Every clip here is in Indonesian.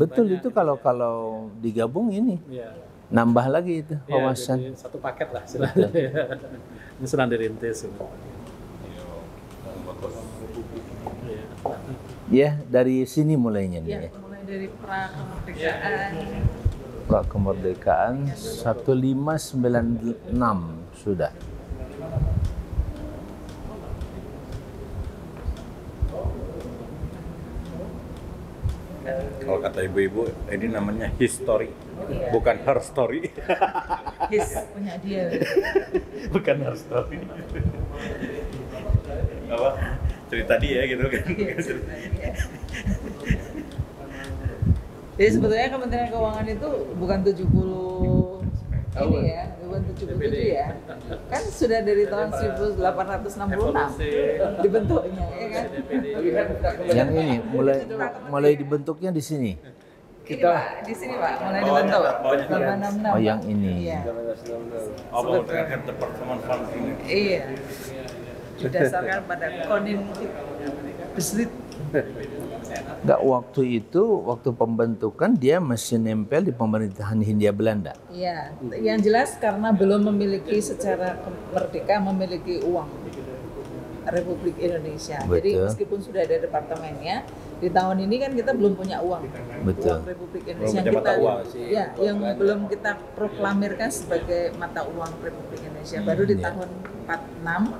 Betul itu kalau digabung ini Iya. nambah lagi itu Iya, wawasan. jadi satu paket lah istilahnya. Ini sedang dirintis. Iya. Ya dari sini mulainya nih. Ya, Ya. mulai dari pra-kemerdekaan. Pra kemerdekaan 1596 sudah. Kalau kata ibu-ibu, ini namanya history, Iya. bukan her story. His punya dia. Bukan her story. Apa? Cerita dia gitu kan. Iya, ceritanya. Jadi sebetulnya Kementerian Keuangan itu bukan 70 ini ya, bukan 77 ya. Kan sudah dari tahun 1866 dibentuknya, ya kan? Yang ini mulai dibentuknya di sini. Ini Pak, di sini Pak, mulai dibentuk. 1866. Oh yang ini. Iya. Oh, berdasarkan Departemen Fund ini. Iya. Didasarkan pada Konin Beslit. Enggak, waktu pembentukan dia masih nempel di pemerintahan Hindia Belanda. Iya, yang jelas karena belum memiliki secara merdeka memiliki uang Republik Indonesia. Betul. Jadi meskipun sudah ada departemennya, di tahun ini kan kita belum punya uang. Betul. Uang Republik Indonesia Belum punya mata uang sih. ya, yang belum kita proklamirkan sebagai mata uang Republik Indonesia. Baru di tahun 46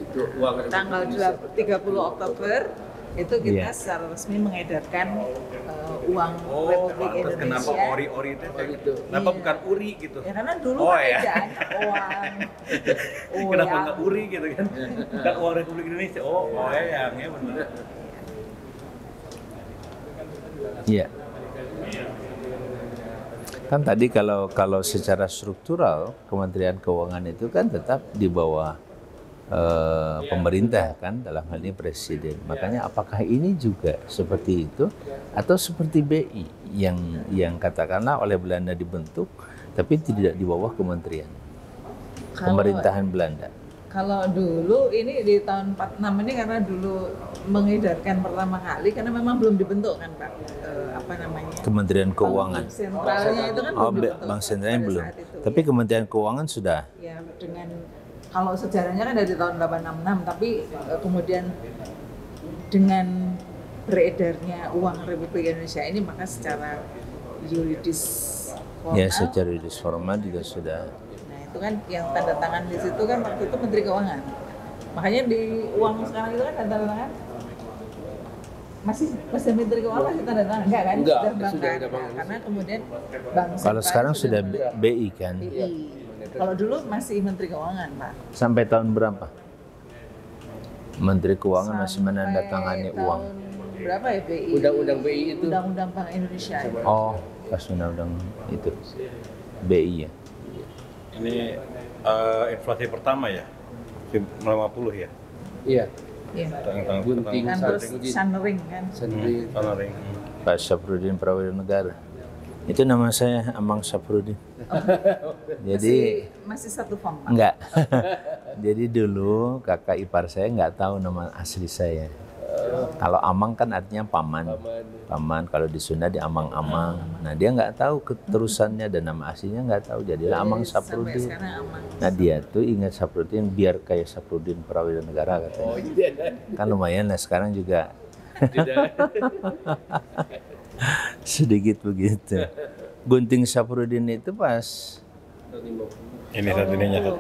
Itu uang tanggal 30 Oktober itu kita Iya. secara resmi mengedarkan uang Oh, Republik pantas Indonesia. kenapa ori-ori itu? Kenapa Iya. bukan uri gitu? Ya karena dulu Oh, kan ya. ejaannya uang. Kenapa Oyang. nggak uri gitu kan? Kan uang Republik Indonesia. Oh, yang ya benar. Iya. Kan tadi kalau secara struktural Kementerian Keuangan itu kan tetap di bawah pemerintah kan, dalam hal ini presiden. Makanya apakah ini juga seperti itu atau seperti BI yang katakanlah oleh Belanda dibentuk tapi tidak di bawah kementerian pemerintahan Belanda. Kalau dulu ini di tahun 46 ini karena dulu mengedarkan pertama kali karena memang belum dibentuk kan Pak, apa namanya? Kementerian Keuangan. Bank sentralnya itu kan Oh, belum dibentuk. Bank sentralnya pada belum. saat itu. Tapi Kementerian Keuangan sudah. Ya dengan kalau sejarahnya kan dari tahun 866 tapi kemudian dengan beredarnya uang Republik Indonesia ini maka secara yuridis formal Ya secara juridis formal juga sudah. nah itu kan yang tanda tangan di situ kan waktu itu Menteri Keuangan, makanya di uang sekarang itu kan tanda tangan masih Menteri Keuangan masih tanda tangan enggak kan? Enggak, Bank sudah kan? ada Bank. Nah, karena kemudian Bank Kalau Sentral sekarang sudah mulai BI kan. BI. Kalau dulu masih Menteri Keuangan Pak. Sampai tahun berapa? Menteri Keuangan masih Sampai menandatangani tahun uang. berapa ya BI? Undang-undang BI itu. Undang-undang Bank Indonesia. Oh, pas undang-undang itu BI ya. Ini inflasi pertama ya? 50 ya? Iya. Iya. Tentang Gunting. Kan terus Sandring. Sunring kan. Sendiri. Ring. Pak Syafruddin Prawira Negara. Itu nama saya Amang Syafruddin. Jadi masih satu form Pak. enggak. Jadi dulu kakak ipar saya nggak tahu nama asli saya. Kalau Amang kan artinya paman. Paman kalau di Sunda di Amang-Amang. Nah dia nggak tahu keterusannya dan nama aslinya nggak tahu. Jadilah Amang Sampai Syafruddin. sekarang Amang. Nah dia tuh ingat Syafruddin biar kayak Syafruddin Prawira Negara katanya. Oh iya. Kan lumayan lah sekarang juga sedikit begitu. Gunting Syafruddin itu pas Ini saat ini nyata.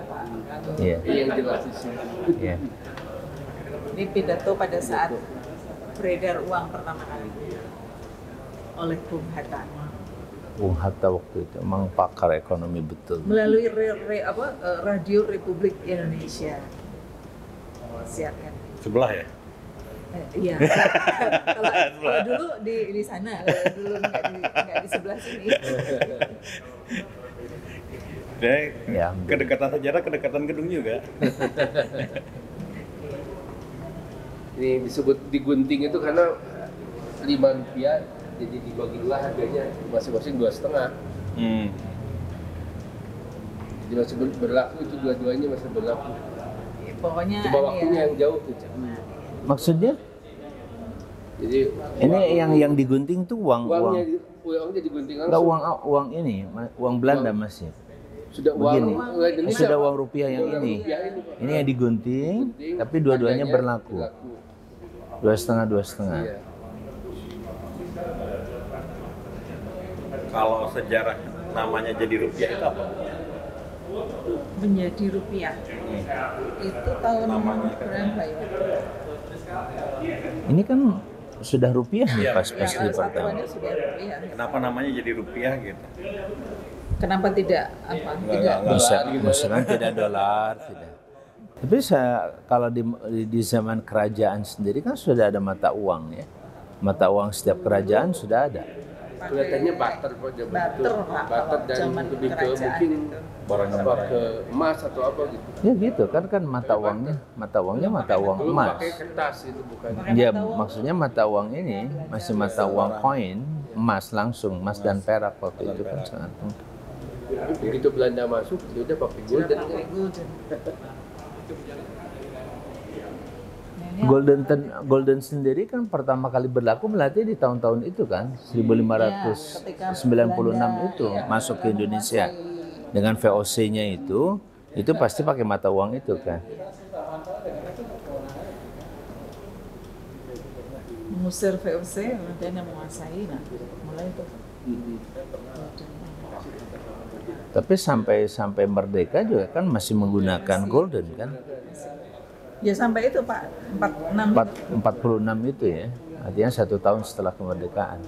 ya, Yang jelas di sini. ya. Ini pidato pada saat beredar uang pertama kali oleh Bung Hatta Bung Hatta waktu itu emang pakar ekonomi betul. melalui Radio Republik Indonesia. Siapkan. Sebelah ya? Iya. Kalau dulu di sana, kalau dulu nggak di sebelah sini. Jadi Ya, kedekatan sejarah, kedekatan gedung juga. Ini disebut digunting itu karena Rp5 jadi dibagilah harganya masing-masing 2,5. Jadi masih berlaku itu dua-duanya masih berlaku. Pokoknya Cuma waktunya yang jauh tuh. maksudnya Jadi Ini yang digunting tuh uang uangnya digunting enggak langsung. uang ini, uang Belanda masih. Sudah Begini. uang Indonesia, Sudah Pak. uang rupiah yang Uang ini. rupiah ini, Pak. Ini yang digunting, tapi dua-duanya Harganya berlaku. 2,5. Iya. Kalau sejarah namanya jadi rupiah itu apa? Menjadi rupiah. Itu tahun berapa ya? Ini kan sudah rupiah nih pas Ya, di pertama. satuannya sudah rupiah. Kenapa namanya jadi rupiah gitu? Kenapa tidak apa? Tidak Misalnya tidak dolar, tidak. Tapi kalau di zaman kerajaan sendiri kan sudah ada mata uang ya. Mata uang setiap kerajaan sudah ada. Kelihatannya barter Pak, zaman itu. Barter, Pak, Barter kalau dan zaman lebih ke kerajaan mungkin itu. apa ke emas atau apa gitu. Ya gitu kan mata uangnya mata uang Belum emas. pakai kertas itu bukan. Ya maksudnya mata uang ini masih mata uang koin emas langsung, emas dan perak waktu itu kan sangat. Begitu Belanda masuk, dia udah pakai golden. pakai golden. Golden sendiri kan pertama kali berlaku berarti di tahun-tahun itu kan 1596 itu masuk ke Indonesia dengan VOC-nya itu pasti pakai mata uang itu kan. Mengusir VOC dan yang menguasai, nah mulai itu. Tapi sampai merdeka juga kan masih menggunakan golden kan. Ya sampai itu Pak 46. 46 itu ya. Artinya 1 tahun setelah kemerdekaan.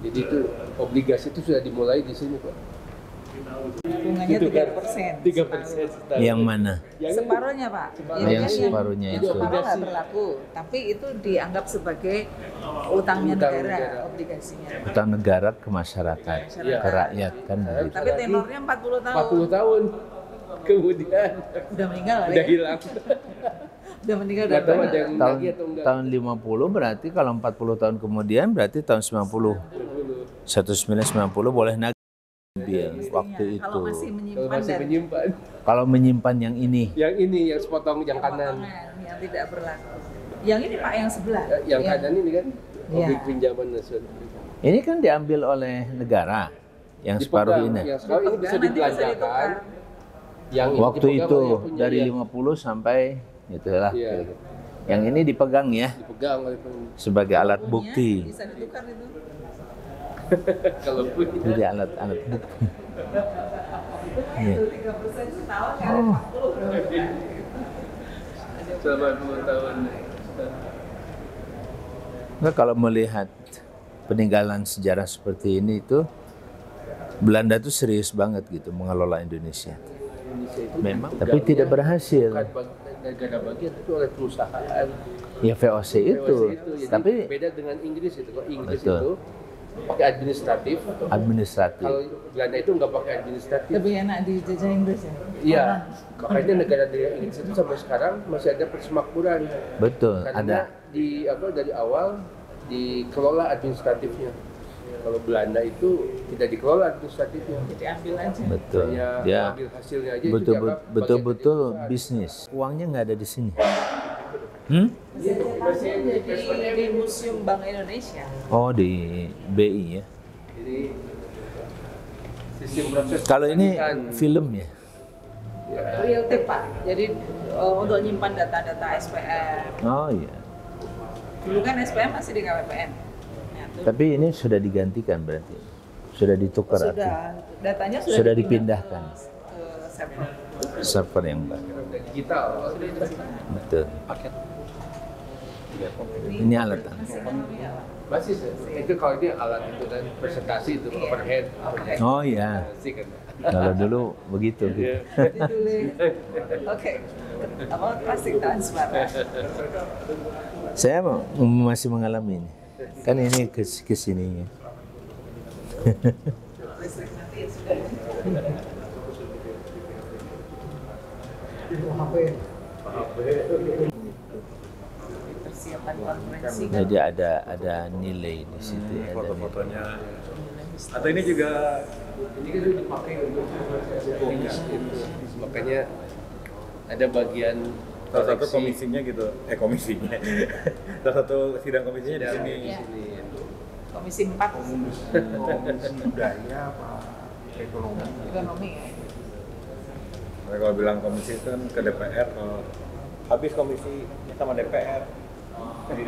Jadi itu obligasi itu sudah dimulai di sini Pak. Bunganya 3%. 3% setahun. Yang mana? Separuhnya Pak. Yang separuhnya itu. Separuh nggak berlaku, tapi itu dianggap sebagai utangnya negara, obligasinya. Utang negara ke masyarakat, ke rakyat kan begitu. Tapi tenornya 40 tahun. 40 tahun. Kemudian Udah meninggal kali udah ya? hilang. Udah meninggal Nggak tahu udah ada yang Tahun lagi atau enggak. tahun 50 berarti kalau 40 tahun kemudian berarti tahun 90. 1990 boleh nagih waktu itu. Kalau masih Kalau menyimpan masih dan menyimpan. Kalau menyimpan yang ini, Yang ini yang sepotong yang kanan. potongan yang tidak berlaku. Yang ini Pak yang sebelah. Yang kanan ini kan Iya. objek pinjaman nasional. ini kan diambil oleh negara yang separuh Dipegang. ini. Yang sekarang ini bisa Nanti dibelanjakan. ditukar. Yang ini Waktu dipegang itu oleh yang punya, dari ya. 50 sampai itulah. Iya. Yang ini dipegang ya Dipegang oleh punya. sebagai alat Punya, bukti. Bisa ditukar itu. Kalau punya. Jadi alat bukti. Iya. Itu 3% setahun kali 40 berapa? Selama 2 tahun. Nah, kalau melihat peninggalan sejarah seperti ini itu Belanda tuh serius banget gitu mengelola Indonesia. Indonesia itu Memang, dipegangnya tapi tidak berhasil. Bukan negara bagian tapi oleh perusahaan. Ya VOC itu, Jadi tapi beda dengan Inggris itu. Kalau Inggris Betul. itu pakai administratif. administratif. Kalau Belanda itu nggak pakai administratif. Lebih enak dijajah Inggris ya? Iya, makanya negara-negara Inggris itu sampai sekarang masih ada persemakmuran. Betul, Karena ada. dari awal dikelola administratifnya. Kalau Belanda itu tidak dikelola administratifnya. Jadi ambil aja. Betul. Hanya Dia ambil hasilnya aja itu dianggap betul-betul bagian dari bisnis. Uangnya nggak ada di sini. Di Museum Bank Indonesia. Oh di BI ya. Jadi sistem proses Kalau ini pembagian. film ya. Real tape Pak. Jadi untuk nyimpan data-data SPM. Oh iya. Dulu kan SPM masih di KPPN. Nah, itu Tapi ini sudah digantikan berarti. Sudah ditukar artinya. sudah datanya Sudah dipindah dipindahkan. ke server. Server yang baru. digital. Betul. Ini alat. Masih itu kalau ini alat itu kan presentasi itu overhead. Oh iya. Masih kan. Kalau dulu begitu gitu. Jadi dulu, oke, apa plastik transparan. Saya masih mengalami ini. Kan ini ke sininya. persiapan konferensi kan. Jadi ada nilai di situ. Ada nilai. Foto-fotonya. Atau ini juga Ini kan udah dipakai untuk komisi, makanya ada bagian salah satu koleksi. komisinya gitu, komisinya. Salah satu sidang komisinya di sini. Iya. Sini. Komisi 4 Komisi budaya apa ekonomi? ekonomi ya. Nah, kalau bilang komisi itu kan ke DPR, kalau habis komisi sama DPR. Di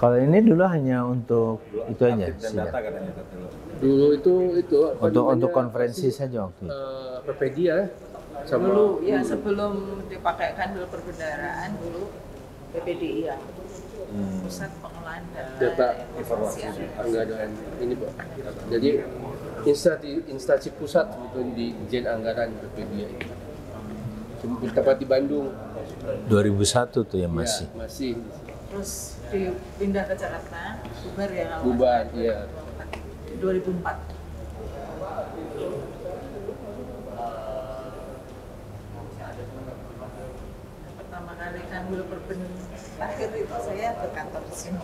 Kalau ini dulu hanya untuk itu aja dan sidang. data katanya dulu. Dulu itu apa Untuk namanya, konferensi saja waktu itu. Perpedia sama Dulu ya sebelum dipakaikan dulu perbendaharaan dulu PPDI ya. Pusat Pengelolaan Data informasi. anggaran ini Pak. Jadi instansi pusat sebetulnya di Jen Anggaran Perpedia itu. Cuma tempat di Bandung 2001 tuh ya masih. ya, masih Terus dipindah ke Jakarta, bubar ya kalau bubar nggak salah, ya. 2004. Pertama kali kan dulu perben terakhir itu saya ke kantor sini.